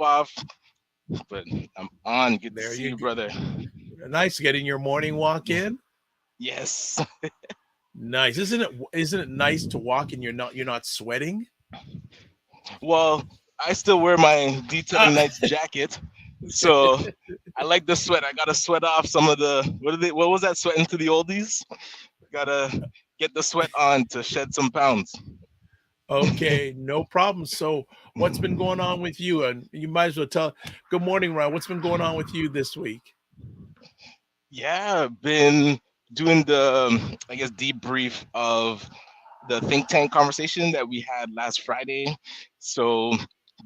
off, but I'm on. Good to There see you you, go. brother. Nice getting your morning walk in. Yes. Nice, isn't it? Isn't it nice to walk and you're not sweating? Well, I still wear my Ah, Detailing Nights jacket, so I like the sweat. I gotta sweat off some of the what was that, sweat into the oldies? Gotta get the sweat on to shed some pounds. okay, no problem. So, what's been going on with you? And you might as well tell. Good morning, Ryan. What's been going on with you this week? Yeah, been doing the I guess debrief of the think tank conversation that we had last Friday. So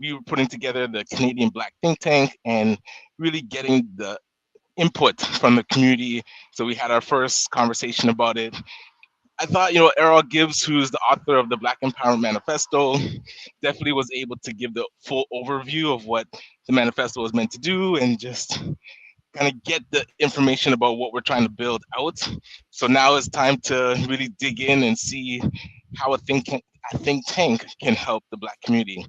we were putting together the Canadian Black think tank and really getting the input from the community. So we had our first conversation about it. I thought, Errol Gibbs, who's the author of the Black Empowerment Manifesto, definitely was able to give the full overview of what the manifesto was meant to do and just kind of get the information about what we're trying to build out. So now it's time to really dig in and see how a think tank can help the Black community.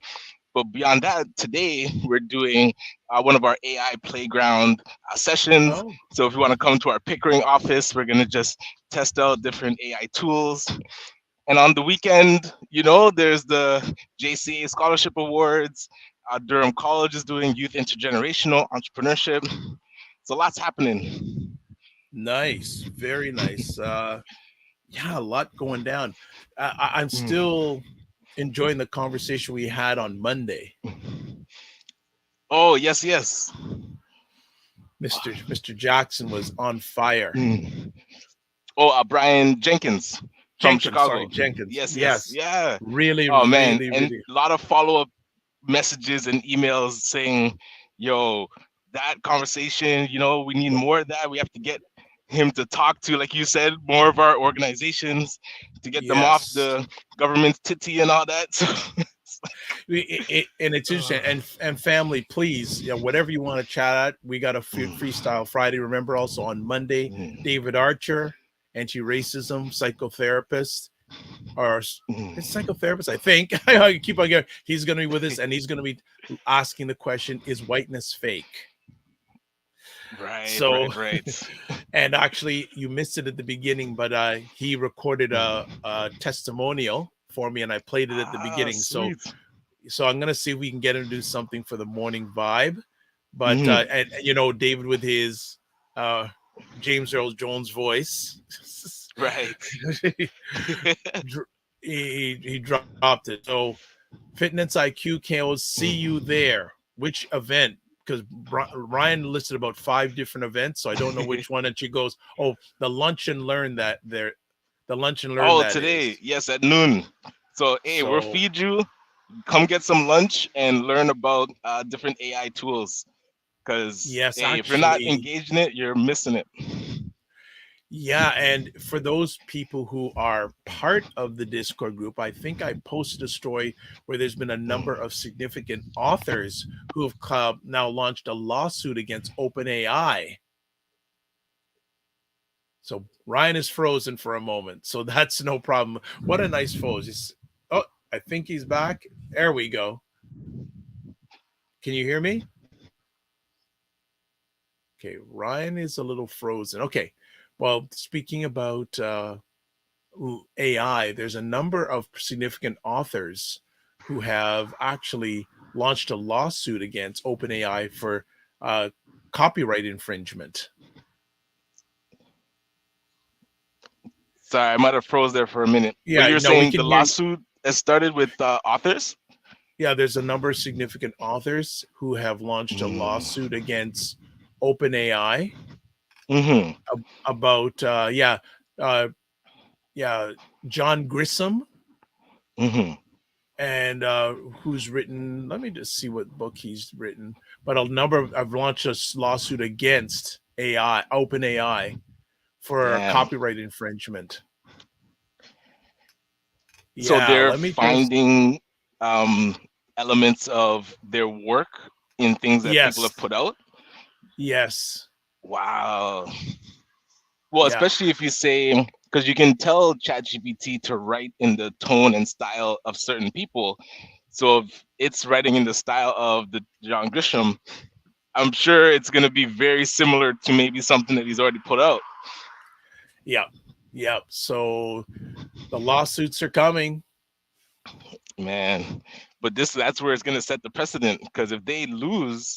But beyond that, today we're doing one of our AI playground sessions. Oh, So if you want to come to our Pickering office, we're going to just test out different AI tools. And on the weekend, there's the JCA Scholarship Awards. Durham College is doing youth intergenerational entrepreneurship. So lots happening. nice, very nice. Yeah, a lot going down. I'm Mm. still enjoying the conversation we had on Monday. Oh, yes, yes. Mr. Jackson was on fire. Mm. Oh, Brian Jenkins from Jenkins, sorry, Chicago. Jenkins. Yes, yes, Yes, yeah. really, Oh man, really, and really. a lot of follow up messages and emails saying, "Yo, that conversation. We need more of that. We have to get him to talk to, like you said, more of our organizations to get them off Yes, the government's titty and all that." So, and it's interesting. uh, And family, please, yeah, whatever you want to chat at, we got a freestyle Friday. Remember, also on Monday, mm, David Archer, anti-racism psychotherapist, or it's mm. psychotherapist, I think. I keep on going. He's going to be with us, and he's going to be asking the question: is whiteness fake? Right, So, right, right. and actually, you missed it at the beginning, but he recorded a testimonial for me, and I played it at the Ah, beginning. So, sweet. I'm gonna see if we can get him to do something for the morning vibe. But Hmm. David with his uh, James Earl Jones voice, Right. he dropped it. So, Fitness IQ can see you there. Which event? Because Ryan listed about 5 different events, so I don't know which one. And she goes, "Oh, the lunch and learn that there, the lunch and learn Oh, that today, is." yes, at noon. So, hey, we'll So feed you. Come get some lunch and learn about different AI tools. Because, yes, hey, if you're not actually, engaged in it, you're missing it. yeah, and for those people who are part of the Discord group, I think I posted a story where there's been a number of significant authors who have now launched a lawsuit against OpenAI. So Ryan is frozen for a moment, so that's no problem. What a nice pose! Oh, I think he's back. There we go. Can you hear me? Okay, Ryan is a little frozen. Okay, well, speaking about AI, there's a number of significant authors who have actually launched a lawsuit against OpenAI for uh, copyright infringement. Sorry, I might have froze there for a minute. But Yeah, you're no, we saying can the hear you. lawsuit has started with authors? Yeah, there's a number of significant authors who have launched a lawsuit against OpenAI Mm-hmm. about uh, yeah, John Grissom, Mm-hmm. and who's written. Let me just see what book he's written. But a number of I've launched a lawsuit against AI, OpenAI, for Damn. copyright infringement. So Yeah, they're let me just. finding um, elements of their work in things that people Yes, have put out? yes, Wow. Well, yeah, especially if you say, because you can tell ChatGPT to write in the tone and style of certain people. So if it's writing in the style of the John Grisham, I'm sure it's going to be very similar to maybe something that he's already put out. Yep. So the lawsuits are coming. Man, but that's where it's going to set the precedent, because if they lose,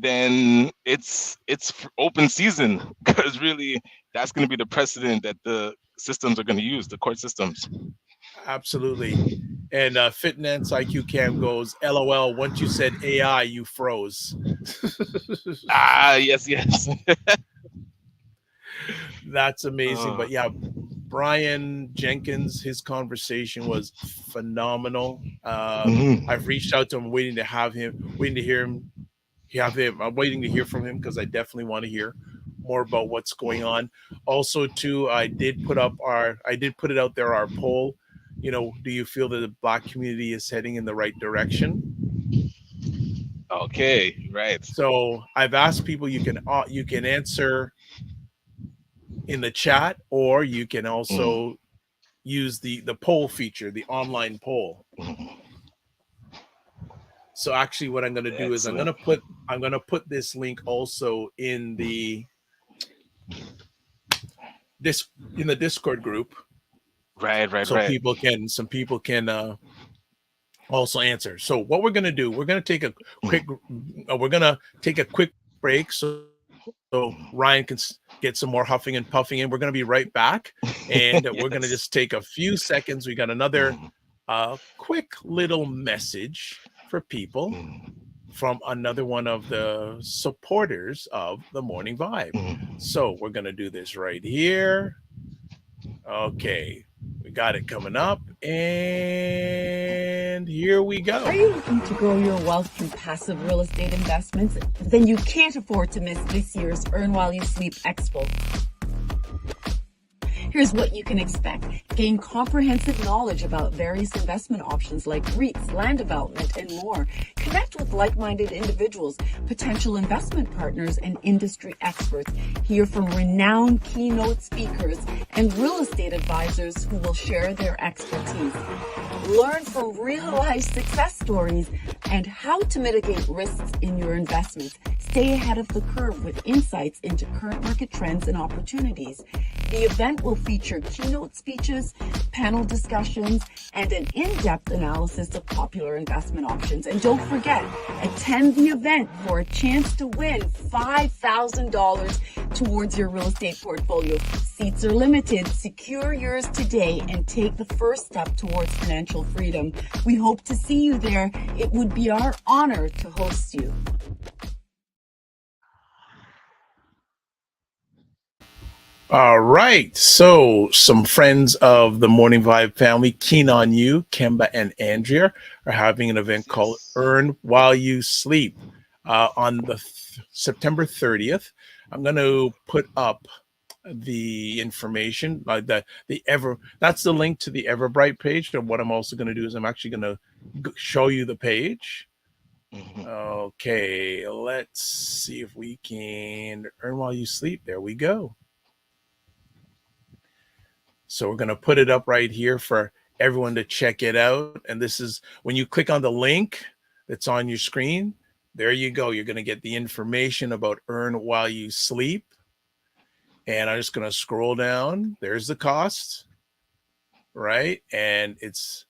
then it's open season, because really that's going to be the precedent that the systems are going to use, the court systems. Absolutely. And Finance IQ Cam goes, LOL, once you said AI, you froze. Yes. That's amazing. But yeah, Brian Jenkins, his conversation was phenomenal. I've reached out to him, waiting to hear him. I'm waiting to hear from him, because I definitely want to hear more about what's going on. Also, too, I did put it out there, our poll. Do you feel that the Black community is heading in the right direction? Okay, right. So I've asked people, you can answer in the chat, or you can also use the poll feature, the online poll. So actually, what I'm going to do is I'm going to put this link also in the Discord group. Right. So people can also answer. So what we're going to do, we're going to take a quick break so Ryan can get some more huffing and puffing in. We're going to be right back, and Yes. we're going to just take a few seconds. We got another quick little message for people from another one of the supporters of the Morning Vibe. So we're going to do this right here. Okay, we got it coming up, and here we go. Are you looking to grow your wealth through passive real estate investments? Then you can't afford to miss this year's Earn While You Sleep Expo. Here's what you can expect. Gain comprehensive knowledge about various investment options like REITs, land development, and more. Connect with like-minded individuals, potential investment partners, and industry experts. Hear from renowned keynote speakers and real estate advisors who will share their expertise. Learn from real-life success stories and how to mitigate risks in your investments. Stay ahead of the curve with insights into current market trends and opportunities. The event will feature keynote speeches, panel discussions, and an in-depth analysis of popular investment options. And don't forget, attend the event for a chance to win $5,000 towards your real estate portfolio. Seats are limited. Secure yours today and take the first step towards financial freedom. We hope to see you there. It would be our honor to host you. All right. So some friends of the Morning Vibe family, keen on you, Kemba and Andrea, are having an event called Earn While You Sleep on the September 30th. I'm going to put up the information, that's the link to the Everbright page. And what I'm also going to do is I'm actually going to show you the page. Okay, let's see if we can Earn While You Sleep. There we go. So we're going to put it up right here for everyone to check it out. And this is when you click on the link that's on your screen, there you go. You're going to get the information about Earn While You Sleep. And I'm just going to scroll down. There's the cost, right? And it's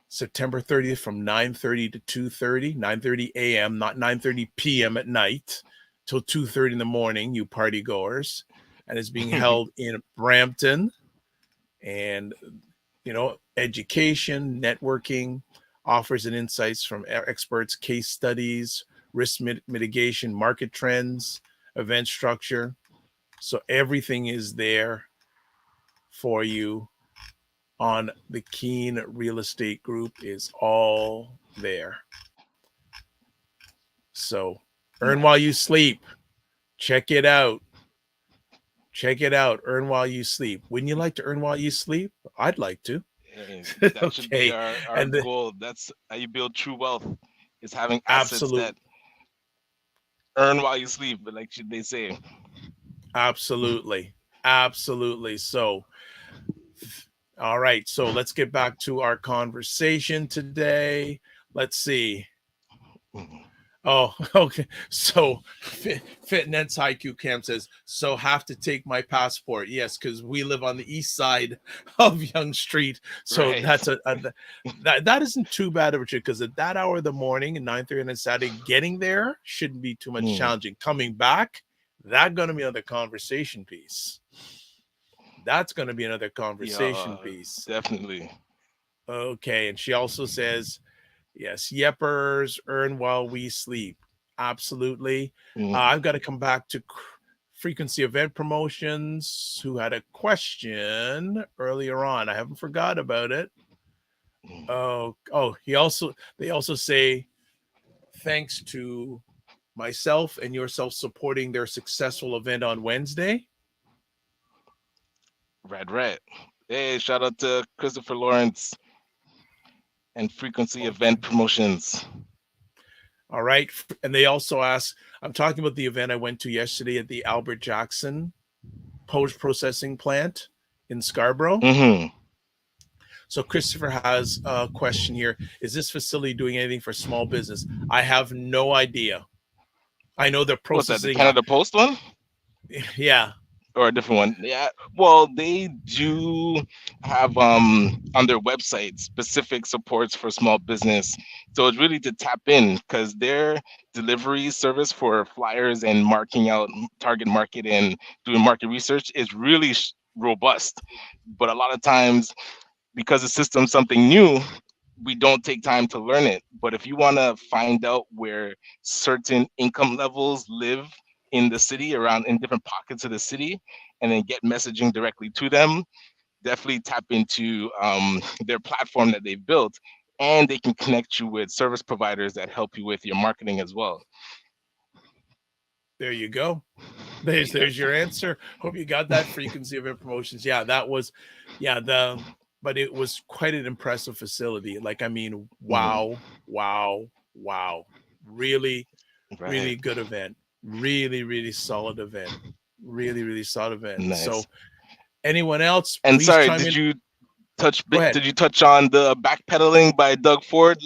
September 30th from 9:30 to 2:30, 9:30 a.m., not 9:30 p.m. at night, till 2:30 in the morning, you party goers. And it's being held in Brampton. And, education, networking, offers and insights from experts, case studies, risk mitigation, market trends, event structure. So everything is there for you on the Keen Real Estate Group, is all there. So Earn While You Sleep. Check it out. Check it out. Earn While You Sleep. Wouldn't you like to earn while you sleep? I'd like to. That should be our goal. That's how you build true wealth, is having assets that earn while you sleep, but like they say. Absolutely. So, all right. So let's get back to our conversation today. let's see. Mhm. Oh, okay. So Fitness IQ Camp says, so have to take my passport. Yes, because we live on the east side of Yonge Street. So Right. that's that isn't too bad of a trip because at that hour of the morning and 9:30 on a Saturday, getting there shouldn't be too much Mm. challenging. Coming back, that's gonna be another conversation piece. That's gonna be another conversation Yeah, piece. definitely. Okay, and she also says, yes, Yeppers earn while we sleep. Absolutely. Mm. I've got to come back to frequency event promotions, who had a question earlier on. I haven't forgot about it. Mm. They also say thanks to myself and yourself supporting their successful event on Wednesday. Right. Hey, shout out to Christopher Lawrence and Frequency Okay. Event Promotions. All right. And they also ask, I'm talking about the event I went to yesterday at the Albert Jackson post processing plant in Scarborough. Mm-hmm. So Christopher has a question here. Is this facility doing anything for small business? I have no idea. I know they're What's that? The processing. Canada Post one? Yeah, Or a different one? Yeah. Well, they do have on their website specific supports for small business. So it's really to tap in because their delivery service for flyers and marking out target market and doing market research is really robust. But a lot of times, because the system's something new, we don't take time to learn it. But if you want to find out where certain income levels live in the city, around in different pockets of the city, and then get messaging directly to them, definitely tap into their platform that they've built, and they can connect you with service providers that help you with your marketing as well. there you go. There's Yeah. your answer. Hope you got that. Frequency of promotions. Yeah, that was, yeah, but it was quite an impressive facility. Like, I mean, Mhm. wow. Really, Right. really good event. Really solid event. Really solid event. Nice. So anyone else, And please sorry, chime in. Go ahead. did you touch on the backpedaling by Doug Ford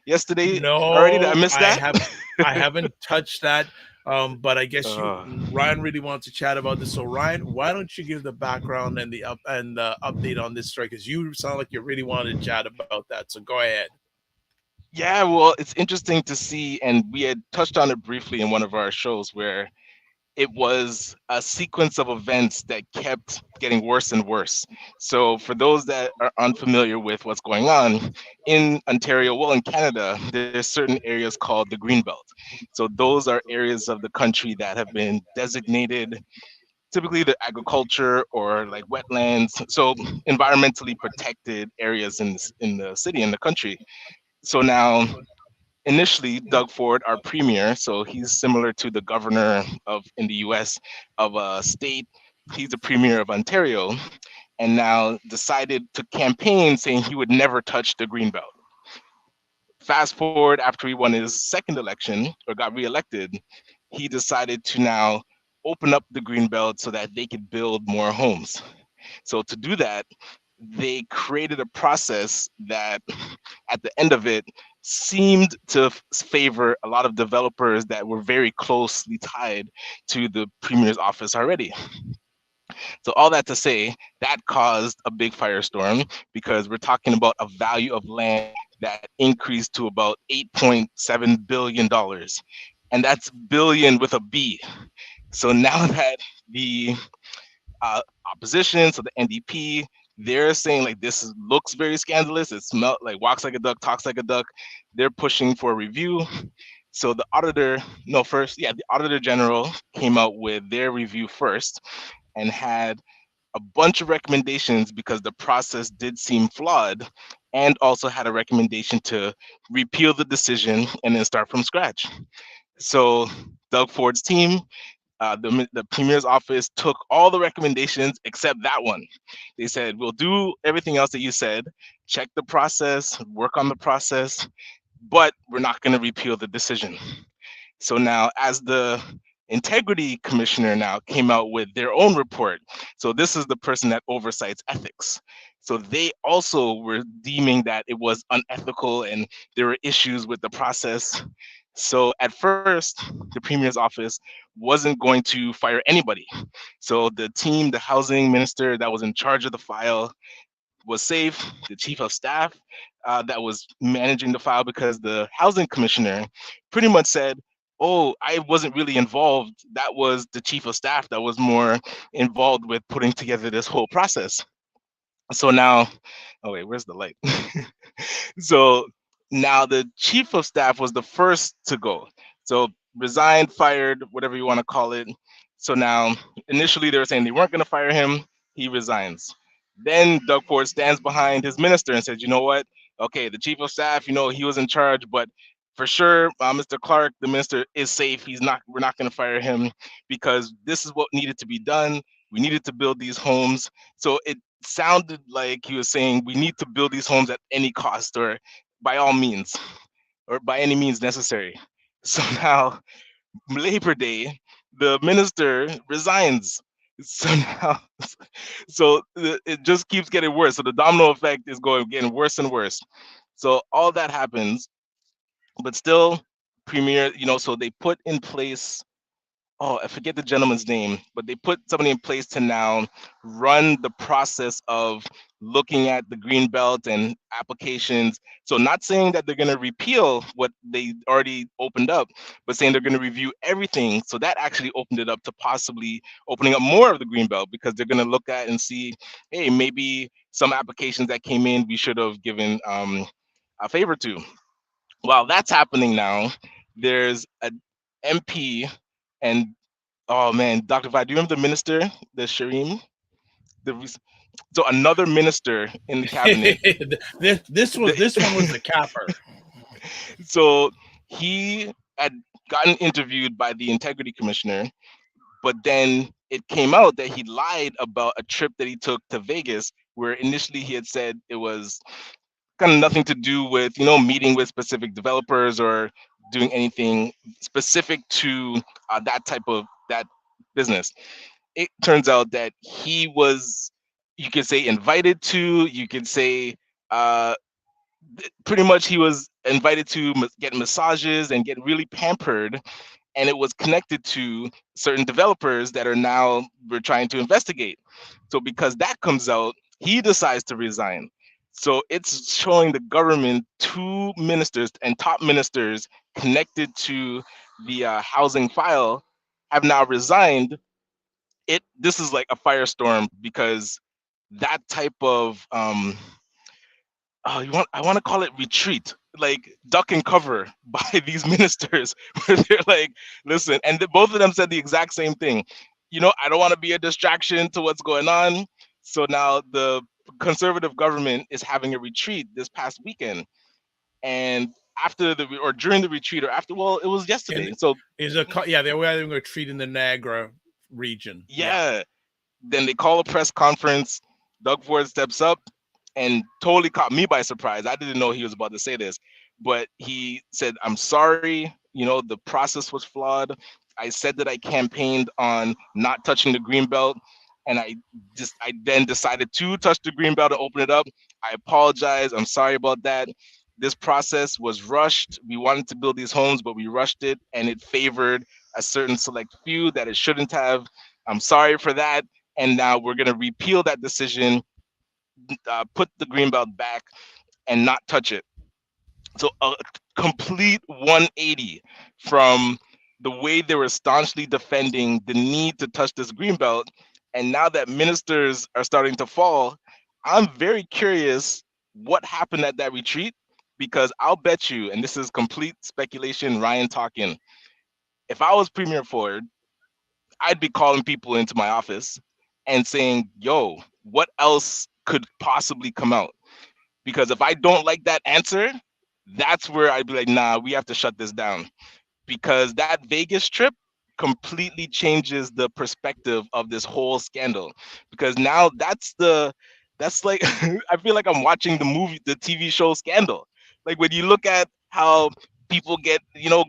yesterday already? Did I No, miss that? I haven't touched that. But I guess uh, Ryan really wants to chat about this. So Ryan, why don't you give the background and the update on this story? Because you sound like you really wanted to chat about that. So go ahead. yeah, well, it's interesting to see, and we had touched on it briefly in one of our shows where it was a sequence of events that kept getting worse and worse. So, for those that are unfamiliar with what's going on in Ontario, well, in Canada, there's certain areas called the Greenbelt. So, those are areas of the country that have been designated typically the agriculture or like wetlands, so environmentally protected areas in the city in the country. So now initially Doug Ford, our premier, so he's similar to the governor of in the US of a state. He's the premier of Ontario, and now decided to campaign saying he would never touch the Greenbelt. Fast forward after he won his second election or got reelected, he decided to now open up the Greenbelt so that they could build more homes. So to do that, they created a process that at the end of it seemed to favor a lot of developers that were very closely tied to the premier's office already. So all that to say, that caused a big firestorm because we're talking about a value of land that increased to about $8.7 billion. And that's billion with a B. So now that the opposition, so the NDP, they're saying like looks very scandalous. It smell like walks like a duck, talks like a duck. They're pushing for a review. So the auditor, no, first, yeah, the auditor general came out with their review first and had a bunch of recommendations because the process did seem flawed, and also had a recommendation to repeal the decision and then start from scratch. So Doug Ford's team, the premier's office took all the recommendations except that one. They said, we'll do everything else that you said, check the process, work on the process, but we're not going to repeal the decision. So now, as the integrity commissioner now came out with their own report, so this is the person that oversights ethics. So they also were deeming that it was unethical and there were issues with the process. So at first, the premier's office wasn't going to fire anybody. So the team, the housing minister that was in charge of the file, was safe. The chief of staff that was managing the file, because the housing commissioner pretty much said, "Oh, I wasn't really involved. That was the chief of staff that was more involved with putting together this whole process." So now, oh wait, where's the light? So now the chief of staff was the first to go. So resigned, fired, whatever you want to call it. So now initially they were saying they weren't going to fire him. He resigns. Then Doug Ford stands behind his minister and says, "You know what? Okay, the chief of staff, he was in charge, but for sure, Mr. Clark, the minister, is safe. He's not. We're not going to fire him because this is what needed to be done. We needed to build these homes." So it sounded like he was saying we need to build these homes at any cost or by all means or by any means necessary. So now Labor Day, the minister resigns. So now, it just keeps getting worse. So the domino effect is getting worse and worse. So all that happens, but still, premier, so they put in place, oh, I forget the gentleman's name, but they put somebody in place to now run the process of looking at the green belt and applications. So not saying that they're going to repeal what they already opened up, but saying they're going to review everything. So that actually opened it up to possibly opening up more of the green belt, because they're going to look at and see, hey, maybe some applications that came in we should have given a favor to. While that's happening now, there's a MP, and oh man, Dr. Vi, do you remember the minister, the Sharim? So another minister in the cabinet. This one was the capper. So he had gotten interviewed by the integrity commissioner, but then it came out that he lied about a trip that he took to Vegas, where initially he had said it was kind of nothing to do with meeting with specific developers or doing anything specific to that business. It turns out that he was, you could say, invited to, you could say, uh, pretty much he was invited to get massages and get really pampered, and it was connected to certain developers that are now we're trying to investigate. So because that comes out, he decides to resign. So it's showing the government, two ministers and top ministers connected to the housing file have now resigned. This is like a firestorm, because that type of I want to call it retreat, like duck and cover by these ministers, where they're like, listen, and both of them said the exact same thing. I don't want to be a distraction to what's going on. So now the conservative government is having a retreat this past weekend, and during the retreat, or after, well, it was yesterday. So they were having a retreat in the Niagara region. Yeah. Then they call a press conference. Doug Ford steps up and totally caught me by surprise. I didn't know he was about to say this, but he said, "I'm sorry, the process was flawed. I said that I campaigned on not touching the green belt, and I then decided to touch the green belt and open it up. I apologize. I'm sorry about that. This process was rushed. We wanted to build these homes, but we rushed it, and it favored a certain select few that it shouldn't have. I'm sorry for that. And now we're going to repeal that decision, put the greenbelt back, and not touch it." So a complete 180 from the way they were staunchly defending the need to touch this greenbelt. And now that ministers are starting to fall, I'm very curious what happened at that retreat, because I'll bet you, and this is complete speculation, Ryan talking, if I was Premier Ford, I'd be calling people into my office and saying, "Yo, what else could possibly come out?" Because if I don't like that answer, that's where I'd be like, "Nah, we have to shut this down." Because that Vegas trip completely changes the perspective of this whole scandal. Because now that's like I feel like I'm watching the TV show Scandal. Like when you look at how people get,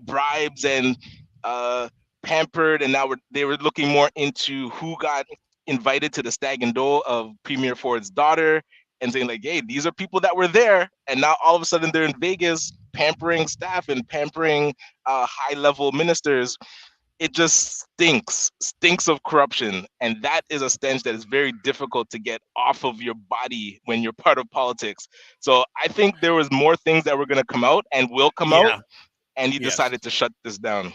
bribes and uh pampered, and now they were looking more into who got invited to the stag and dole of Premier Ford's daughter, and saying like, hey, these are people that were there, and now all of a sudden they're in Vegas pampering staff and pampering high level ministers. It just stinks of corruption, and that is a stench that is very difficult to get off of your body when you're part of politics. So I think there was more things that were going to come out and will come out, Yeah. and he Yes. decided to shut this down.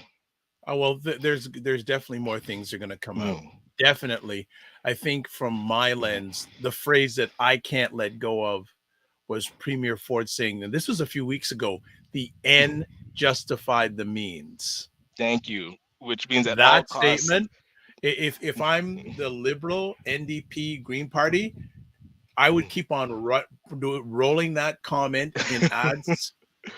Oh well, there's definitely more things are going to come out. Mm. Definitely. I think from my lens, the phrase that I can't let go of was Premier Ford saying, and this was a few weeks ago, the end justified the means. Thank you. Which means at all That costs, statement, if I'm the Liberal, NDP, Green Party, I would keep on rolling that comment in ads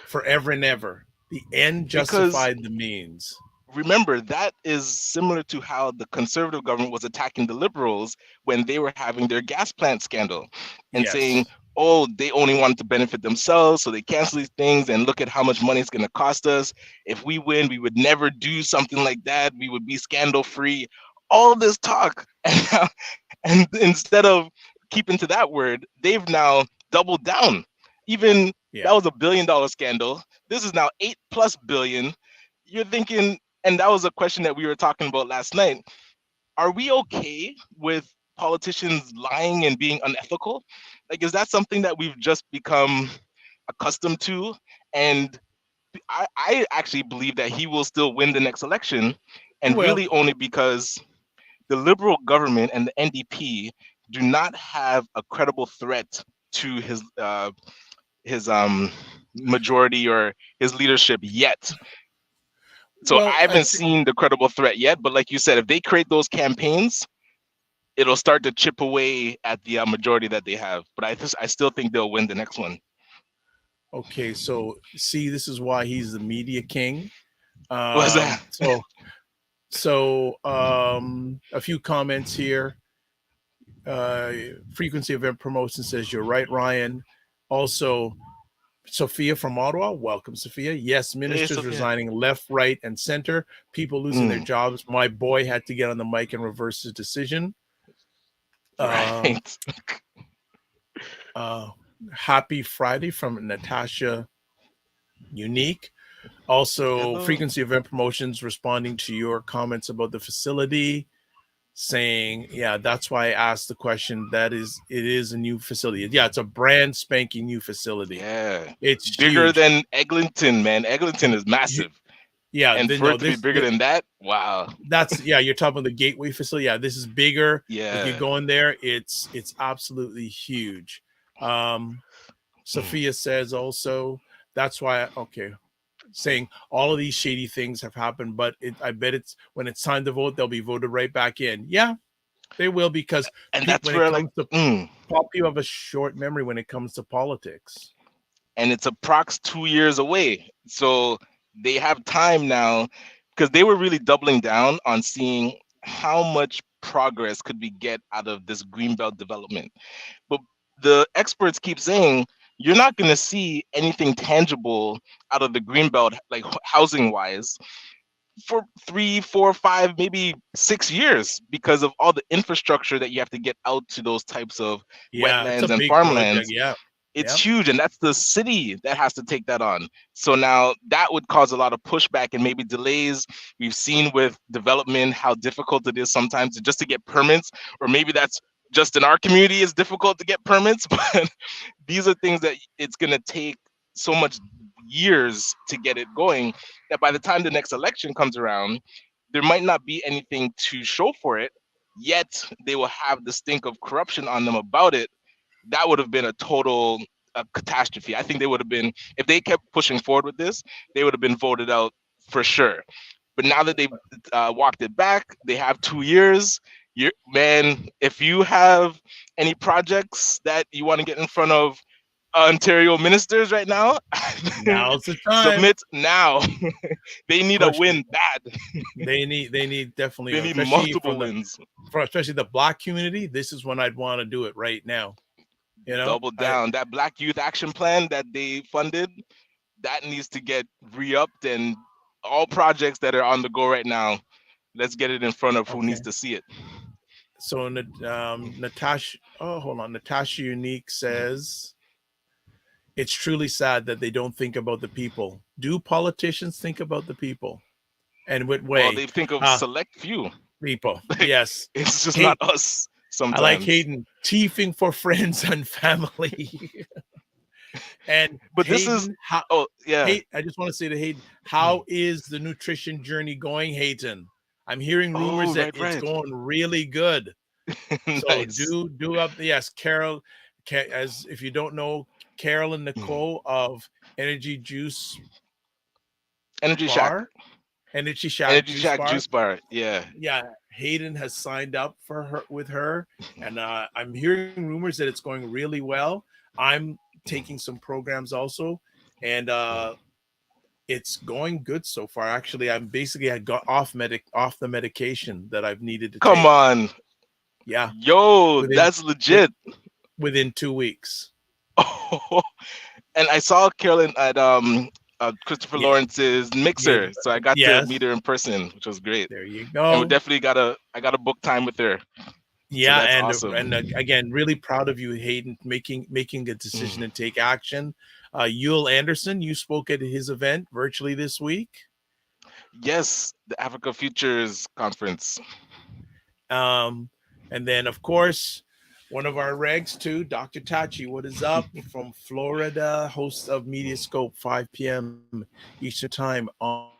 forever and ever. The end justified the means. remember, that is similar to how the conservative government was attacking the liberals when they were having their gas plant scandal and Yes. saying, oh, they only wanted to benefit themselves, so they cancel these things, and look at how much money it's going to cost us. If we win, we would never do something like that. We would be scandal free. All this talk, and instead of keeping to that word, they've now doubled down. Even that was $1 billion scandal. This is now 8+ billion. You're thinking, and that was a question that we were talking about last night. Are we okay with politicians lying and being unethical? Like, is that something that we've just become accustomed to? And I actually believe that he will still win the next election, and really only because the Liberal government and the NDP do not have a credible threat to his majority or his leadership yet. So I haven't seen the credible threat yet, but like you said, if they create those campaigns, it'll start to chip away at the majority that they have. But I still think they'll win the next one. Okay, so see, this is why he's the media king. What's that? So a few comments here. Frequency Event Promotion says, you're right, Ryan. Also, Sophia from Ottawa, welcome, Sophia. Yes, ministers resigning left, right, and center. People losing their jobs. My boy had to get on the mic and reverse his decision. Right. Happy Friday from Natasha Unique. Also, Hello. Frequency Event Promotions responding to your comments about the facility, saying, yeah, that's why I asked the question. It is a new facility. Yeah, it's a brand spanking new facility. Yeah, it's bigger huge. than Eglinton, man. Eglinton is massive. Yeah, and for it to be bigger than that, wow. That's you're talking about the Gateway facility. Yeah, this is bigger. Yeah, if you go in there, it's absolutely huge. Sophia says also, that's why saying all of these shady things have happened, but I bet it's when it's time to vote, they'll be voted right back in. Yeah, they will, because people have a short memory when it comes to politics, and it's approx 2 years away, so they have time now, because they were really doubling down on seeing how much progress could we get out of this Greenbelt development. But the experts keep saying you're not going to see anything tangible out of the Greenbelt, like housing wise, for 3, 4, 5, maybe 6 years, because of all the infrastructure that you have to get out to those types of wetlands and farmlands. It's huge, and that's the city that has to take that on. So now that would cause a lot of pushback and maybe delays. We've seen with development how difficult it is sometimes just to get permits, or maybe that's just in our community it's difficult to get permits, but these are things that it's going to take so much years to get it going that by the time the next election comes around, there might not be anything to show for it, yet they will have the stink of corruption on them about it. That would have been a total catastrophe. I think they would have been, if they kept pushing forward with this, they would have been voted out for sure. But now that they've walked it back, they have 2 years. Man, if you have any projects that you want to get in front of Ontario ministers right now, now's the time. Submit now. They need a win bad. They need definitely. They need multiple wins. For especially the Black community, this is when I'd want to do it right now. You know, double down. That Black Youth Action Plan that they funded, that needs to get re-upped, and all projects that are on the go right now, let's get it in front of who needs to see it. So Natasha, oh, hold on. Natasha Unique says it's truly sad that they don't think about the people. Do politicians think about the people? And what Well, way? they think of Uh, select few. People. Like, Yes. it's just Hey, not us I like sometimes. Hayden teething for friends and family. And But this is, Hayden, how, oh yeah. I just want to say to Hayden, how is the nutrition journey going, Hayden? I'm hearing rumors Oh, that right, it's right. going really good. So Nice. do up. Yes, Carol. As if you don't know, Carol and Nicole of Energy Juice Energy Shack. Bar, Energy Shack Energy Juice Shack Bar. juice bar. Yeah. Yeah, Hayden has signed up for her with her, and I'm hearing rumors that it's going really well. I'm taking some programs also, and it's going good so far. Actually, I got off the medication that I've needed to Come take. on. Yeah, Yo, within that's legit. within 2 weeks. Oh, and I saw Carolyn at Christopher Yeah, Lawrence's yeah, mixer, so I got to yes. meet her in person, which was great. There you And we go. definitely I got to book time with her. So Yeah, that's and awesome. again, really proud of you, Hayden, making a decision and take action. Yule Anderson, you spoke at his event virtually this week. Yes, the Africa Futures Conference. And then, of course, one of our regs too, Dr. Tachi. What is up from Florida? Host of Mediascope, 5 p.m. Eastern Time on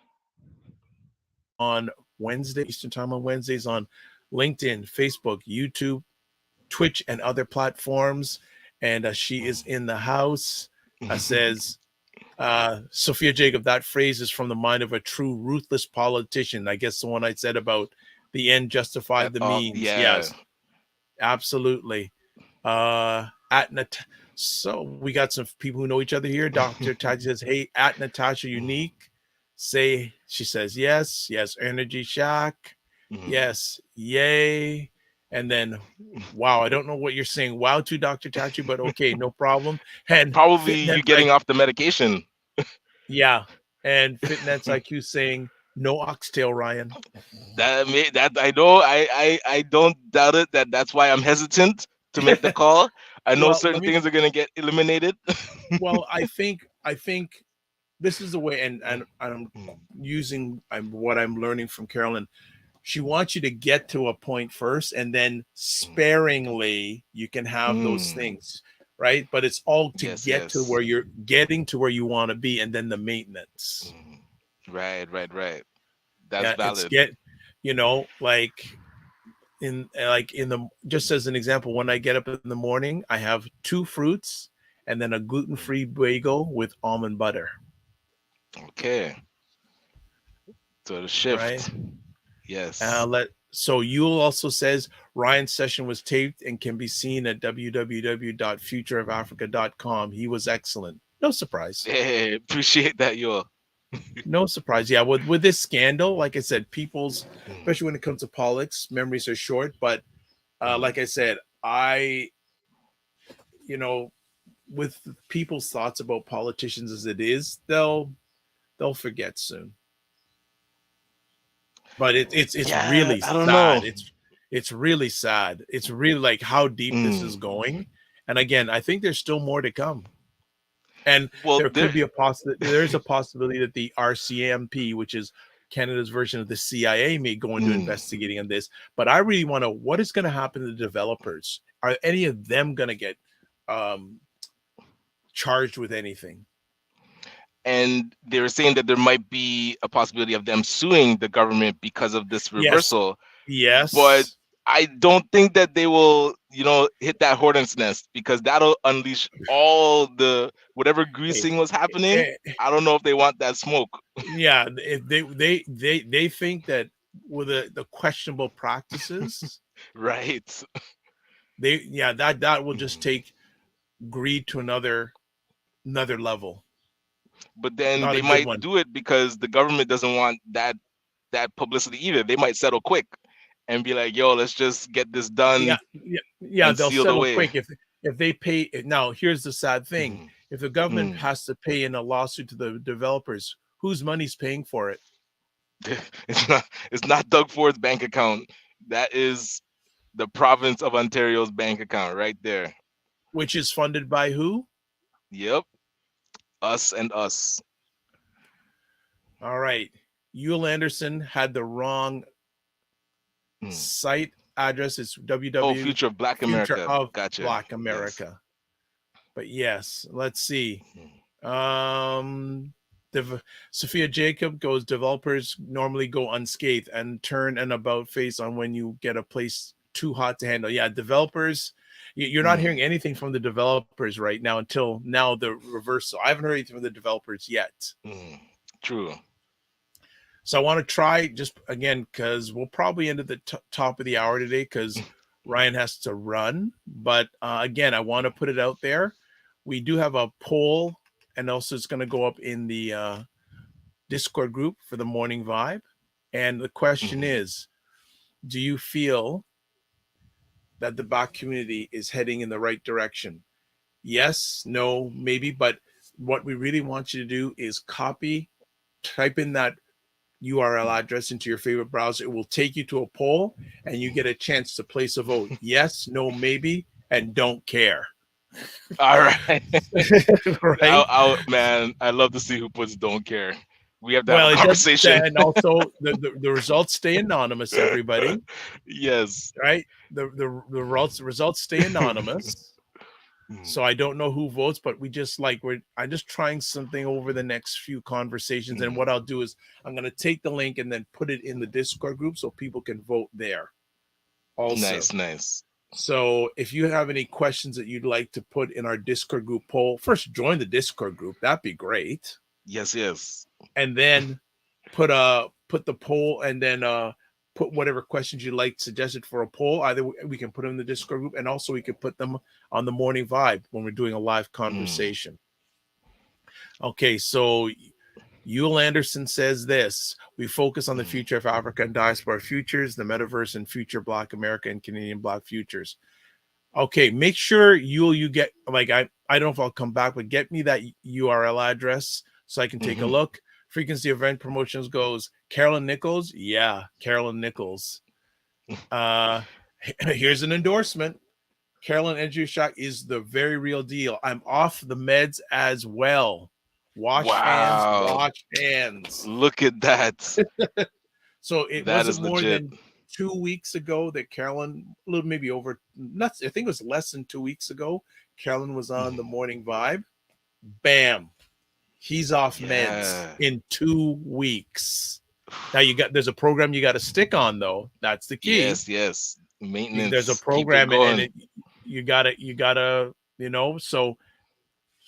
Wednesday. Eastern Time on Wednesdays on LinkedIn, Facebook, YouTube, Twitch, and other platforms. And she is in the house. Says Sophia Jacob, that phrase is from the mind of a true ruthless politician. I guess the one I said about the end justified the means. Yeah. Yes, absolutely. So we got some people who know each other here. Dr. Taji says, hey, at Natasha Unique. She says, yes, Energy Shack. Yes, yay. And then, wow, I don't know what you're saying. Wow to Dr. Tachi, but okay, no problem. And Probably you getting off the medication. Yeah. And Fitness IQ saying no oxtail, Ryan. That I know. I don't doubt it. That's why I'm hesitant to make the call. I know certain things are gonna get eliminated. Well, I think this is the way, and I'm using what I'm learning from Carolyn. She wants you to get to a point first, and then sparingly you can have those things, right? But it's all to get to where you're getting to where you want to be, and then the maintenance. Right. That's valid. Just as an example, when I get up in the morning, I have 2 fruits and then a gluten-free bagel with almond butter. Okay. So the shift. Right? Yes. So Yule also says Ryan's session was taped and can be seen at www.futureofafrica.com. He was excellent. No surprise. Hey, appreciate that, Yule. No surprise. Yeah, with this scandal, like I said, people's, especially when it comes to politics, memories are short. But like I said, with people's thoughts about politicians as it is, they'll forget soon. But it's really sad. Know. It's really sad. It's really like how deep this is going. And again, I think there's still more to come. And there could be there's a possibility that the RCMP, which is Canada's version of the CIA, may go into investigating on this. But I really want to, what is going to happen to the developers? Are any of them going to get charged with anything? And they were saying that there might be a possibility of them suing the government because of this reversal. Yes. But I don't think that they will, hit that hornet's nest, because that'll unleash all the whatever greasing was happening. I don't know if they want that smoke. Yeah, if they think that with the questionable practices, right? That will just take greed to another level. But then they might do it because the government doesn't want that publicity either. They might settle quick and be like, "Yo, let's just get this done." Yeah, they'll settle quick if they pay. Now, here's the sad thing: if the government has to pay in a lawsuit to the developers, whose money's paying for it? It's not Doug Ford's bank account. That is the province of Ontario's bank account right there. Which is funded by who? Yep, us and us. All right. Yule Anderson had the wrong Hmm. site address. It's Oh, www Future of Black Future America. of Gotcha. Black Yes. America. But yes, let's see. Sophia Jacob goes, developers normally go unscathed and turn an about face on when you get a place too hot to handle. Yeah, developers, you're not hearing anything from the developers right now until now the reversal. I haven't heard anything from the developers yet. True. So I want to try just again, because we'll probably end at the top of the hour today because Ryan has to run. But again, I want to put it out there. We do have a poll, and also it's going to go up in the Discord group for the Morning Vibe. And the question is, do you feel that the Bach community is heading in the right direction? Yes, no, maybe. But what we really want you to do is type in that URL address into your favorite browser. It will take you to a poll, and you get a chance to place a vote. Yes, no, maybe, and don't care. All right. Right? Man, I love to see who puts don't care. We have to have a conversation. And also the results stay anonymous, everybody. Yes. Right? The results stay anonymous. So I don't know who votes, but I'm just trying something over the next few conversations. And what I'll do is I'm going to take the link and then put it in the Discord group so people can vote there. Also. Nice. So if you have any questions that you'd like to put in our Discord group poll, first join the Discord group. That'd be great. Yes. And then put the poll, and then put whatever questions you like suggested for a poll. Either we can put them in the Discord group, and also we can put them on the Morning Vibe when we're doing a live conversation. Okay, so Yule Anderson says this: we focus on the future of Africa and diaspora futures, the metaverse, and future Black America and Canadian Black futures. Okay, make sure you get, I don't know if I'll come back, but get me that URL address so I can take a look. Frequency Event Promotions goes, Carolyn Nichols. Yeah, Carolyn Nichols. Here's an endorsement. Carolyn Energy Shock is the very real deal. I'm off the meds as well. Wash hands. Look at that. So it wasn't more than 2 weeks ago that Carolyn, maybe over, I think it was less than 2 weeks ago, Carolyn was on the Morning Vibe. Bam. He's off meds in 2 weeks. Now there's a program you got to stick on though. That's the key. Yes. Maintenance. There's a program and you gotta, so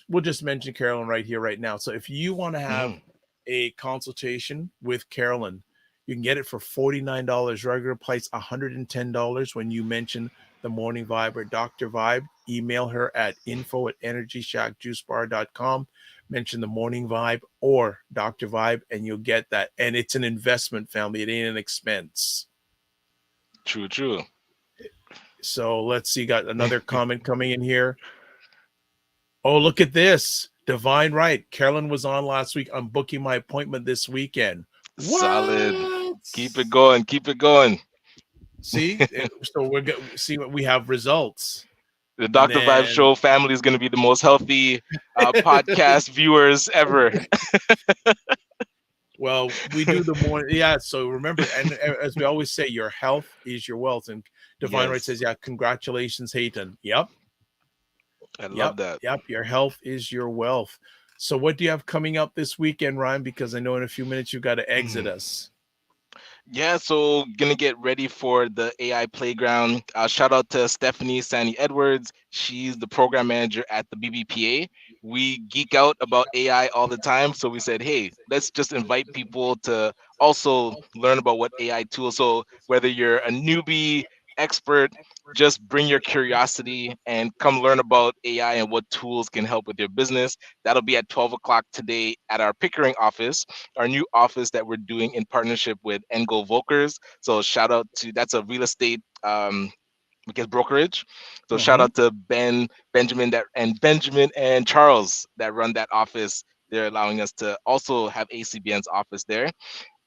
we'll just mention Carolyn right here, right now. So if you want to have a consultation with Carolyn, you can get it for $49, regular price $110 when you mention the Morning Vibe or Dr. Vibe. Email her at info@energyshackjuicebar.com. Mention the Morning Vibe or Dr. Vibe, and you'll get that. And it's an investment, family. It ain't an expense. True. So let's see. Got another comment coming in here. Oh, look at this. Divine Right. Carolyn was on last week. I'm booking my appointment this weekend. Solid. Keep it going. See? So we're going to see what we have results. The Dr. Vibe Show family is going to be the most healthy podcast viewers ever. Well, we do the more. Yeah. So remember, and as we always say, your health is your wealth. And Divine Right says, yeah, congratulations, Hayden. Yep. I love that. Yep. Your health is your wealth. So what do you have coming up this weekend, Ryan? Because I know in a few minutes you've got to exit us. Yeah, so gonna get ready for the AI Playground. Shout out to Stephanie Sandy Edwards. She's the program manager at the BBPA. We geek out about AI all the time, so we said, hey, let's just invite people to also learn about what AI tools. So whether you're a newbie, expert, just bring your curiosity and come learn about AI and what tools can help with your business. That'll be at 12 o'clock today at our Pickering office, our new office that we're doing in partnership with Engo Volkers. So shout out to, that's a real estate brokerage. So shout out to Benjamin and Charles that run that office. They're allowing us to also have ACBN's office there.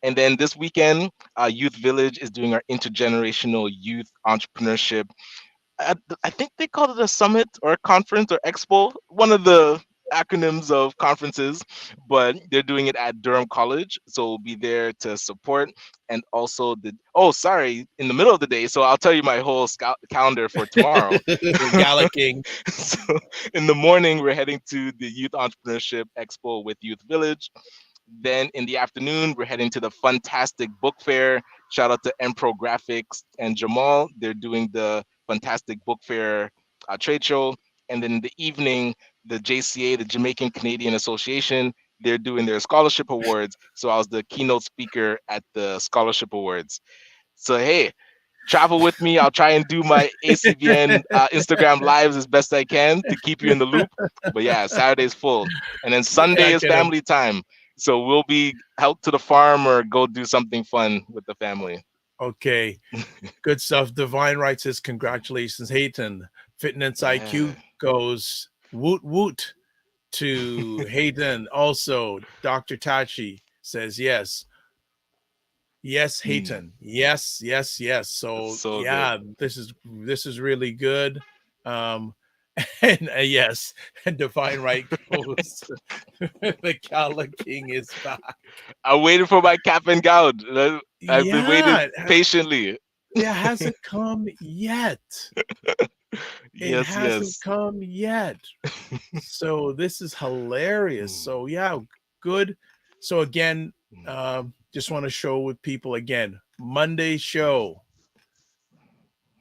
And then this weekend, Youth Village is doing our intergenerational youth entrepreneurship. I think they called it a summit or a conference or expo, one of the acronyms of conferences, but they're doing it at Durham College. So we'll be there to support. And also sorry, in the middle of the day. So I'll tell you my whole calendar for tomorrow. Gala King. So in the morning, we're heading to the Youth Entrepreneurship Expo with Youth Village. Then in the afternoon, we're heading to the Fantastic Book Fair. Shout out to Empro Graphics and Jamal. They're doing the Fantastic Book Fair trade show. And then in the evening, the JCA, the Jamaican Canadian Association, they're doing their scholarship awards. So I was the keynote speaker at the scholarship awards. So hey, travel with me. I'll try and do my ACBN Instagram lives as best I can to keep you in the loop. But yeah, Saturday's full. And then Sunday is family time. So we'll be out to the farm or go do something fun with the family. Okay. Good stuff. Divine Right says, congratulations, Hayden. Fitness IQ goes woot woot to Hayden. Also, Dr. Tachi says, yes. Yes, Hayden. Yes. So yeah, good. This is really good. And yes, and Divine Right goes. The Gala King is back. I'm waiting for my cap and gown. I've been waiting patiently. It hasn't come yet. It hasn't come yet. So this is hilarious. So yeah, good. So again, just want to show with people again. Monday show.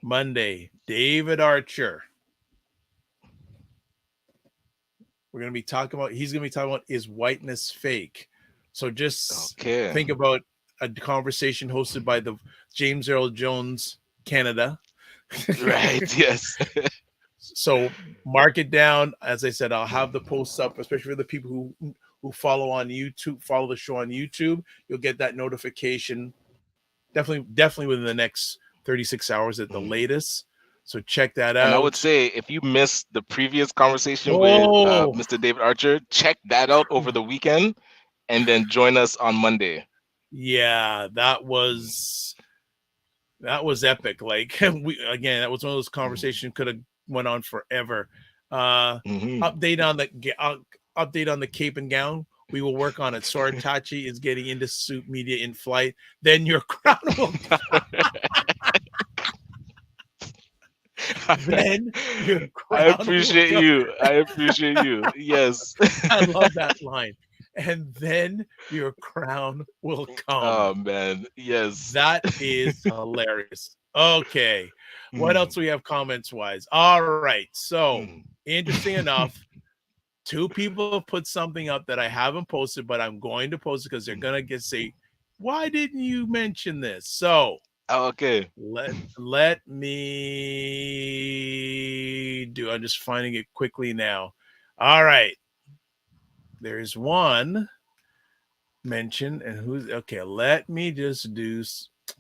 Monday, David Archer. He's going to be talking about is whiteness fake? So just think about a conversation hosted by the James Earl Jones Canada. Right, yes. So mark it down. As I said, I'll have the posts up, especially for the people who follow on YouTube, follow the show on YouTube. You'll get that notification definitely within the next 36 hours at the latest. So check that out. And I would say if you missed the previous conversation with Mr. David Archer, check that out over the weekend and then join us on Monday. Yeah, that was epic. Like that was one of those conversations could have went on forever. Update on the cape and gown. We will work on it. Sora Tachi is getting into Suit Media in flight. Then your crown will then your crown. I appreciate you. Yes. I love that line. And then your crown will come. Oh man, yes. That is hilarious. Okay. What else do we have comments wise? All right. So interesting enough, 2 people have put something up that I haven't posted, but I'm going to post it because they're gonna say, why didn't you mention this? So okay. Let me do. I'm just finding it quickly now. All right. There's one mention, and who's okay? Let me just do.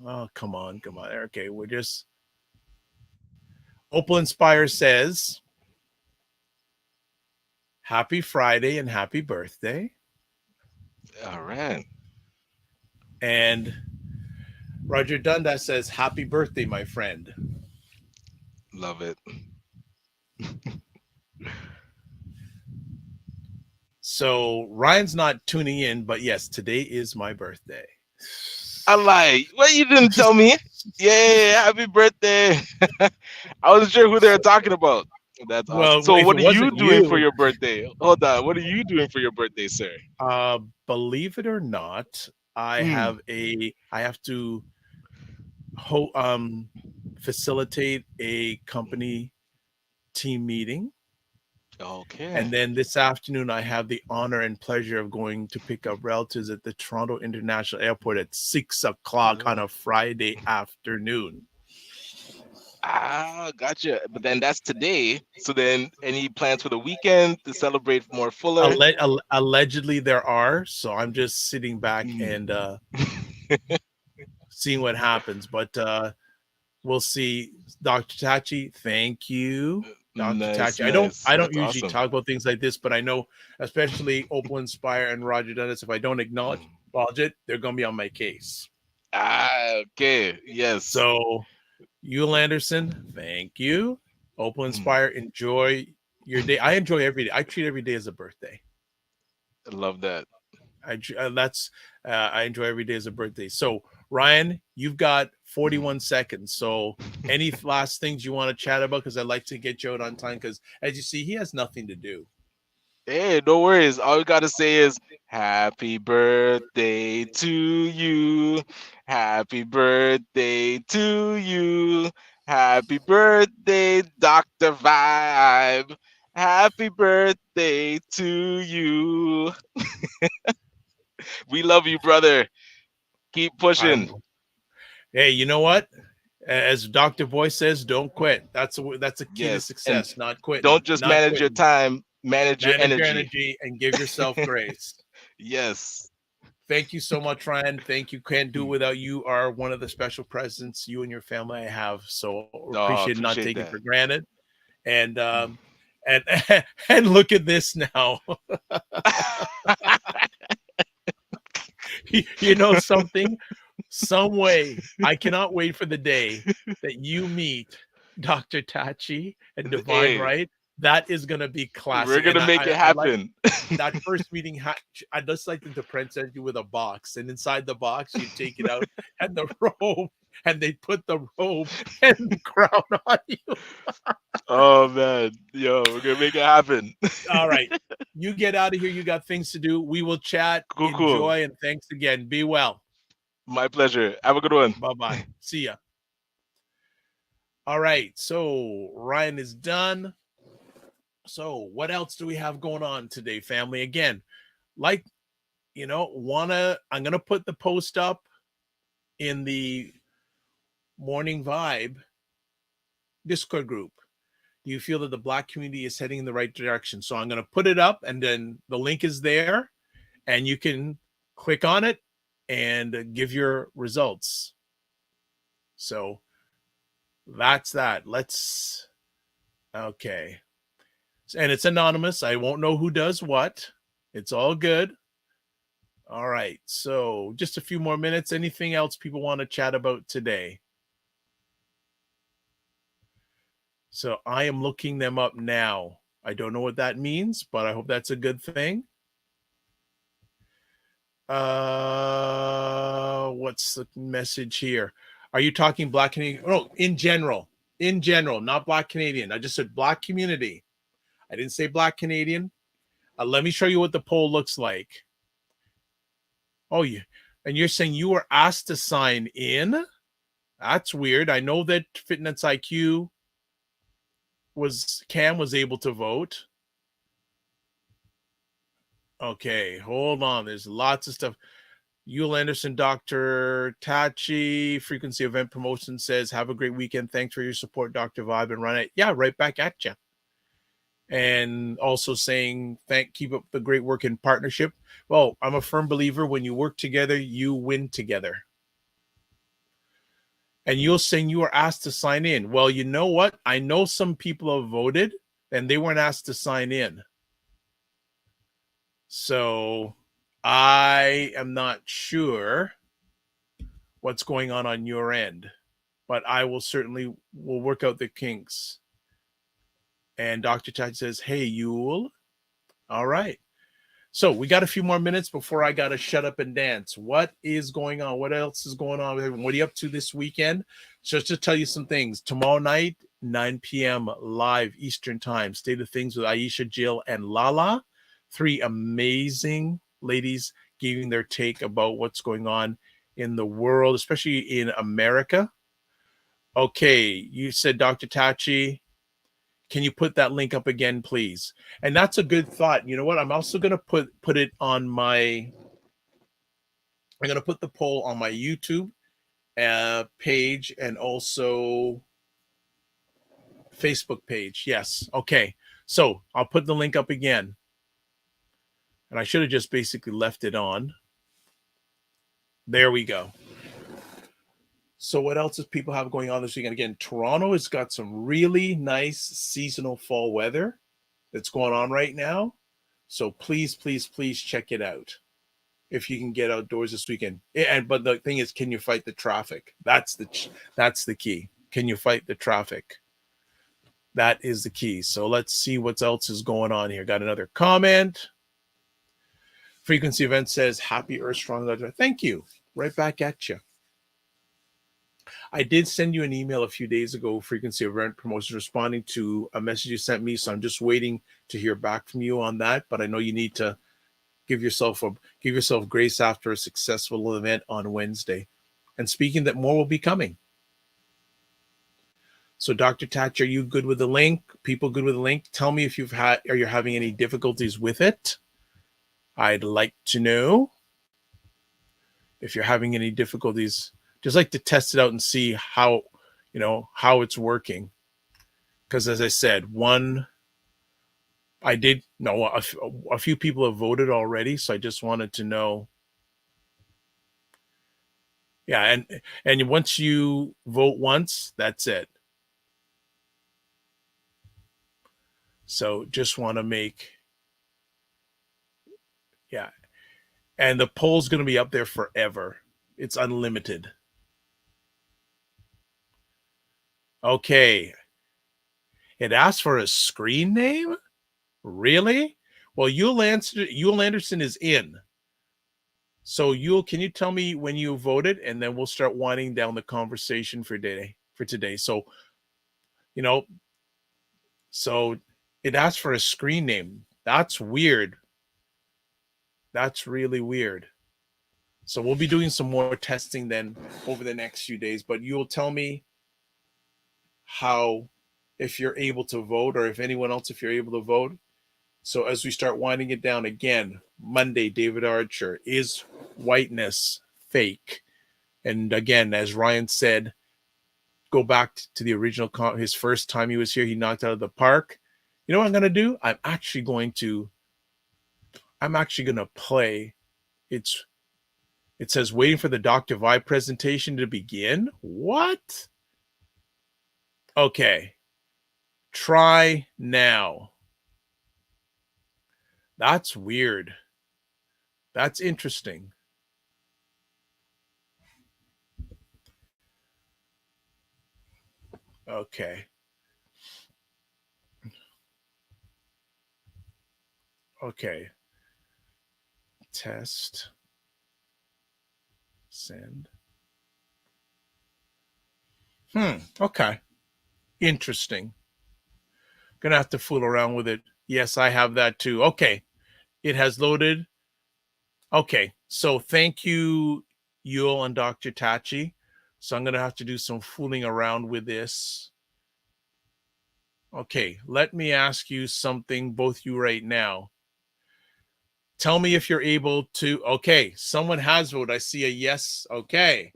Oh, come on. Okay, we're just. Opal Inspire says, "Happy Friday and happy birthday." All right. And Roger Dundas says, "Happy birthday, my friend." Love it. So Ryan's not tuning in, but yes, today is my birthday. I lied. Well, you didn't tell me. Yeah, happy birthday. I wasn't sure who they were talking about. That's awesome. So what are you doing for your birthday? Hold on. What are you doing for your birthday, sir? Believe it or not, I have to facilitate a company team meeting. Okay. And then this afternoon, I have the honor and pleasure of going to pick up relatives at the Toronto International Airport at 6 o'clock on a Friday afternoon. Gotcha. But then that's today. So then any plans for the weekend to celebrate more fuller? Allegedly there are. So I'm just sitting back and seeing what happens. But we'll see. Dr. Tachi, thank you. Dr. Tachi. I don't usually talk about things like this, but I know, especially Opal Inspire and Roger Dundas, if I don't acknowledge budget, they're going to be on my case. Okay. Yes. So, Yule Anderson, thank you. Opal Inspire, enjoy your day. I enjoy every day. I treat every day as a birthday. I love that. I enjoy every day as a birthday. So, Ryan, you've got 41 seconds. So, any last things you want to chat about? Because I'd like to get you out on time. Because as you see, he has nothing to do. Hey, no worries. All we gotta say is happy birthday to you. Happy birthday to you. Happy birthday, Dr. Vibe. Happy birthday to you. We love you, brother. Keep pushing. Hey, you know what? As Dr. Boy says, don't quit. That's a key to Yes, success. and Not quitting. don't just Not manage your quitting. time, manage your Manage your energy. energy and give yourself grace. Yes. Thank you so much, Ryan. Thank you. Can't do without you. Are one of the special presents you and your family I have. So appreciate not taking that. for granted. And and look at this now. You know something? Some way, I cannot wait for the day that you meet Dr. Tachi and Divine Hey, Right. That is going to be classic. we're gonna And make it I like happen. that first meeting. I'd just like them to present you with a box, and inside the box, you take it out and the robe, and they put the robe and the crown on you. Oh man, yo, we're gonna make it happen. All right, you get out of here. You got things to do. We will chat. Cool. Enjoy, and thanks again. Be well. My pleasure. Have a good one. Bye-bye. See ya. All right, so Ryan is done. So what else do we have going on today, family? Again, I'm gonna put the post up in the Morning Vibe Discord group. Do you feel that the Black community is heading in the right direction? So I'm gonna put it up, and then the link is there, and you can click on it and give your results. So that's that. Okay. And it's anonymous. I won't know who does what. It's all good. All right. So just a few more minutes. Anything else people want to chat about today? So I am looking them up now. I don't know what that means, but I hope that's a good thing. What's the message here? Are you talking Black Canadian? Oh, in general, not Black Canadian. I just said Black community. I didn't say Black Canadian. Let me show you what the poll looks like. Oh, yeah. And you're saying you were asked to sign in? That's weird. I know that Fitness IQ Cam was able to vote. Okay, hold on. There's lots of stuff. Yule Anderson, Dr. Tachi, Frequency Event Promotion says, have a great weekend. Thanks for your support, Dr. Vibe, and run it. Yeah, right back at you. And also saying, keep up the great work in partnership. Well, I'm a firm believer when you work together, you win together. And you're saying you were asked to sign in. Well, you know what? I know some people have voted and they weren't asked to sign in. So I am not sure what's going on your end, but I will work out the kinks. And Dr. Tachi says, hey, Yule. All right. So we got a few more minutes before I got to shut up and dance. What is going on? What else is going on with everyone? What are you up to this weekend? Just to tell you some things. Tomorrow night, 9 p.m. live Eastern time. State of Things with Aisha, Jill, and Lala. 3 amazing ladies giving their take about what's going on in the world, especially in America. Okay, you said Dr. Tachi. Can you put that link up again, please? And that's a good thought. You know what? I'm also going to put it on I'm going to put the poll on my YouTube page and also Facebook page. Yes. Okay. So I'll put the link up again. And I should have just basically left it on. There we go. So what else does people have going on this weekend? Again, Toronto has got some really nice seasonal fall weather that's going on right now. So please, please, please check it out. if you can get outdoors this weekend. But the thing is, can you fight the traffic? That's the key. Can you fight the traffic? That is the key. So let's see what else is going on here. Got another comment. Frequency Event says, happy Earth Strong. Thank you. Right back at you. I did send you an email a few days ago, Frequency Event Promotions, responding to a message you sent me. So I'm just waiting to hear back from you on that. But I know you need to give yourself grace after a successful event on Wednesday. And speaking that, more will be coming. So Dr. Tatch, are you good with the link? People good with the link? Tell me if are you having any difficulties with it? I'd like to know if you're having any difficulties. Just like to test it out and see how it's working. Because as I said, a few people have voted already, so I just wanted to know. Yeah, and once you vote once, that's it. So just want to make, yeah. And the poll's going to be up there forever. It's unlimited. Okay. It asked for a screen name? Really? Well, Yule Anderson is in. So Yule, can you tell me when you voted? And then we'll start winding down the conversation for today. So, so it asked for a screen name. That's weird. That's really weird. So we'll be doing some more testing then over the next few days. But you'll tell me if you're able to vote, or if anyone else, if you're able to vote. So as we start winding it down again, Monday, David Archer, is whiteness fake? And again, as Ryan said, go back to the original, his first time he was here, he knocked out of the park. You know what I'm going to do? I'm actually going to play. It says waiting for the Dr. Vibe presentation to begin. What? Okay. Try now. That's weird. That's interesting. Okay. Okay. Test. Send. Okay. Interesting. Gonna have to fool around with it. Yes, I have that too. Okay. It has loaded. Okay. So thank you, Yule and Dr. Tachi. So I'm gonna have to do some fooling around with this. Okay, let me ask you something, both you right now. Tell me if you're able to. Okay, someone has voted. I see a yes. Okay.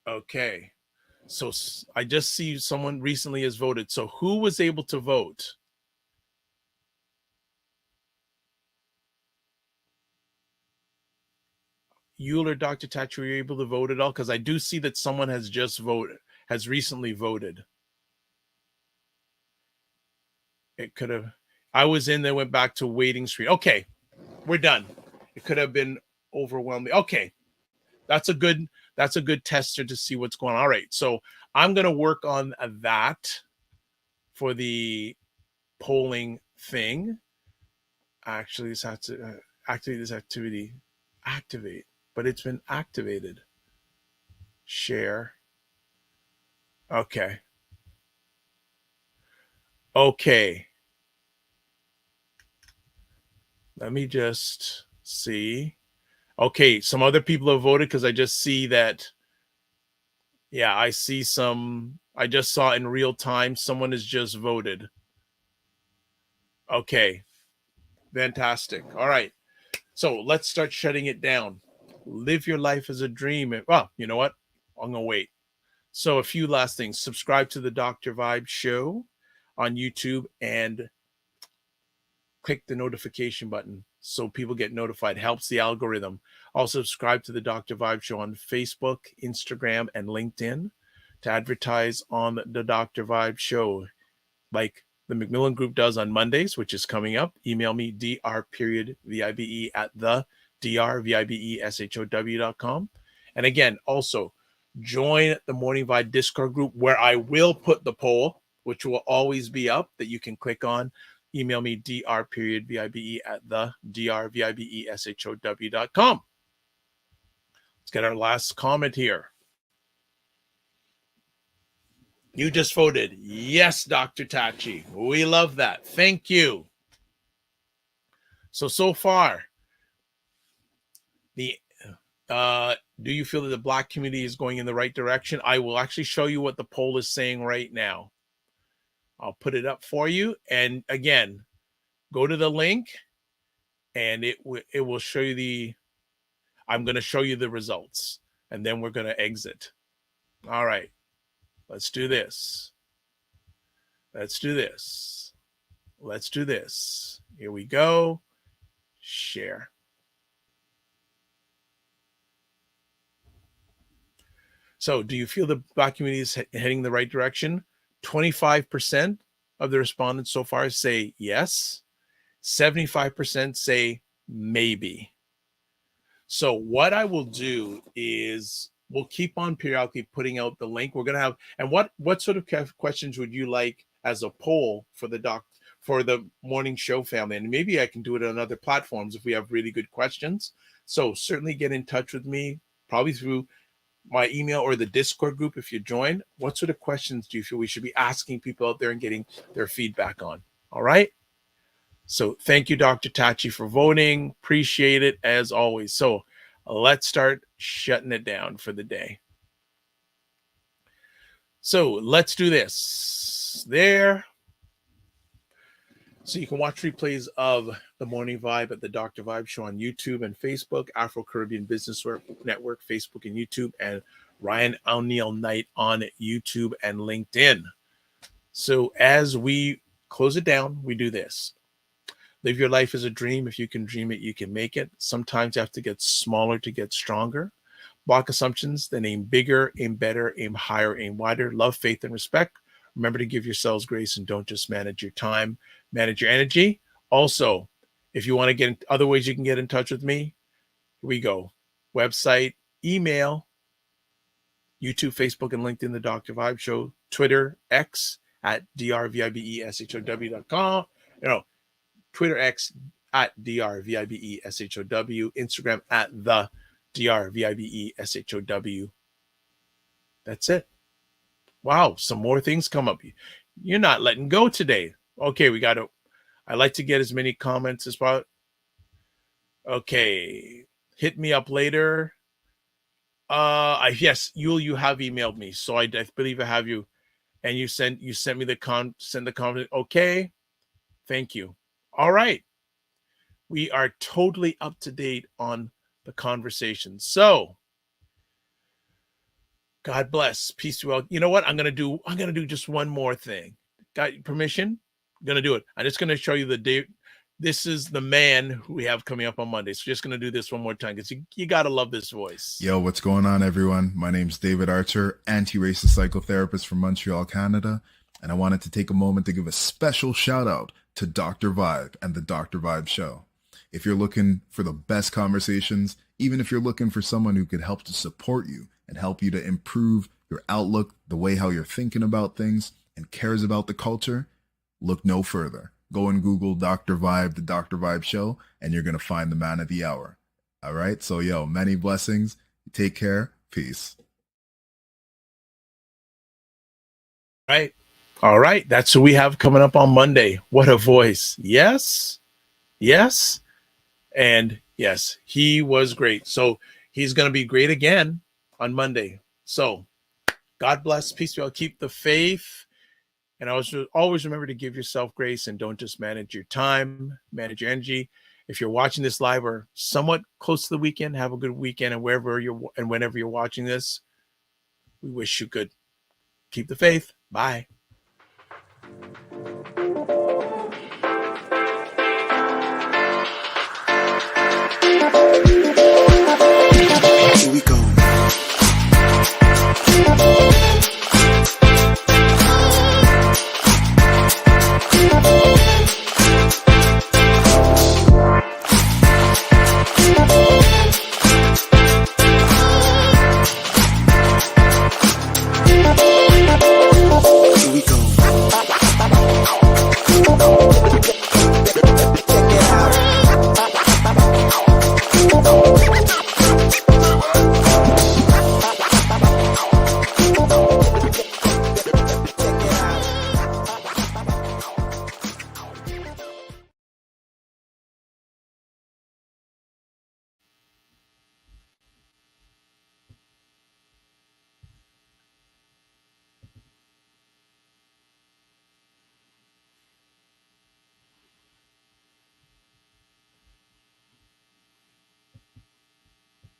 Okay. So I just see someone recently has voted. So who was able to vote? Yule or Dr. Tatch, were you able to vote at all? Because I do see that someone has recently voted. It could have, I was in there, went back to waiting screen. Okay, we're done. It could have been overwhelming. Okay, that's a good tester to see what's going on. All right, so I'm going to work on that for the polling thing. Actually, this has to activate this activity. Activate, but it's been activated. Share. Okay. Okay. Let me just see. Okay, some other people have voted because I just see that. Yeah, I see some. I just saw in real time someone has just voted. Okay, fantastic. All right, so let's start shutting it down. Live your life as a dream. Well, you know what? I'm gonna wait. So a few last things. Subscribe to the Dr. Vibe Show on YouTube and click the notification button so people get notified. Helps the algorithm. Also subscribe to the Dr. Vibe Show on Facebook, Instagram, and LinkedIn to advertise on the Dr. Vibe Show. Like the Macmillan Group does on Mondays, which is coming up. Email me, dr.vibe at the drvibeshow.com. And again, also join the Morning Vibe Discord group where I will put the poll, which will always be up that you can click on. Email me, dr.vibe at the drvibeshow.com. Let's get our last comment here. You just voted yes, Dr. Tachi. We love that. Thank you. So far, do you feel that the Black community is going in the right direction? I will actually show you what the poll is saying right now. I'll put it up for you. And again, go to the link and it will show you I'm going to show you the results and then we're going to exit. All right. Let's do this. Let's do this. Let's do this. Here we go. Share. So do you feel the Black community is heading the right direction? 25% of the respondents so far say yes. 75% say maybe. So what I will do is we'll keep on periodically putting out the link. We're going to have, and what sort of questions would you like as a poll for the morning show family? And maybe I can do it on other platforms if we have really good questions. So certainly get in touch with me, probably through my email or the Discord group if you join. What sort of questions do you feel we should be asking people out there and getting their feedback on? All right. So thank you, Dr. Tachi, for voting. Appreciate it as always. So let's start shutting it down for the day. So let's do this. There. So you can watch replays of the Morning Vibe at the Dr. Vibe Show on YouTube and Facebook, Afro-Caribbean Business Network, Facebook and YouTube, and Ryan O'Neill Knight on YouTube and LinkedIn. So as we close it down, we do this. Live your life as a dream. If you can dream it, you can make it. Sometimes you have to get smaller to get stronger. Block assumptions, then aim bigger, aim better, aim higher, aim wider. Love, faith, and respect. Remember to give yourselves grace and don't just manage your time, manage your energy. Also, if you want to get in other ways you can get in touch with me, here we go. Website, email, YouTube, Facebook, and LinkedIn, The Dr. Vibe Show, Twitter, X at drvibeshow.com. Twitter X at drvibeshow, Instagram at the drvibeshow. That's it. Wow, some more things come up. You're not letting go today. Okay, I like to get as many comments as possible. Okay, hit me up later. Yes, you have emailed me, so I believe I have you, and you sent me the comment. Okay, thank you. All right. We are totally up to date on the conversation. So God bless. Peace to all. You know what? I'm gonna do just one more thing. Got permission? I'm gonna do it. I'm just gonna show you the date. This is the man who we have coming up on Monday. So just gonna do this one more time because you gotta love this voice. Yo, what's going on, everyone? My name's David Archer, anti-racist psychotherapist from Montreal, Canada, and I wanted to take a moment to give a special shout out to Dr. Vibe and the Dr. Vibe Show. If you're looking for the best conversations, even if you're looking for someone who could help to support you and help you to improve your outlook, the way how you're thinking about things, and cares about the culture, look no further. Go and Google Dr. Vibe, the Dr. Vibe Show, and you're going to find the man of the hour. All right? So, yo, many blessings. Take care. Peace. Right. All right. That's who we have coming up on Monday. What a voice. Yes. Yes. And yes, he was great. So he's going to be great again on Monday. So God bless. Peace to you all. Keep the faith. And always remember to give yourself grace and don't just manage your time, manage your energy. If you're watching this live or somewhat close to the weekend, have a good weekend. And whenever you're watching this, we wish you good. Keep the faith. Bye.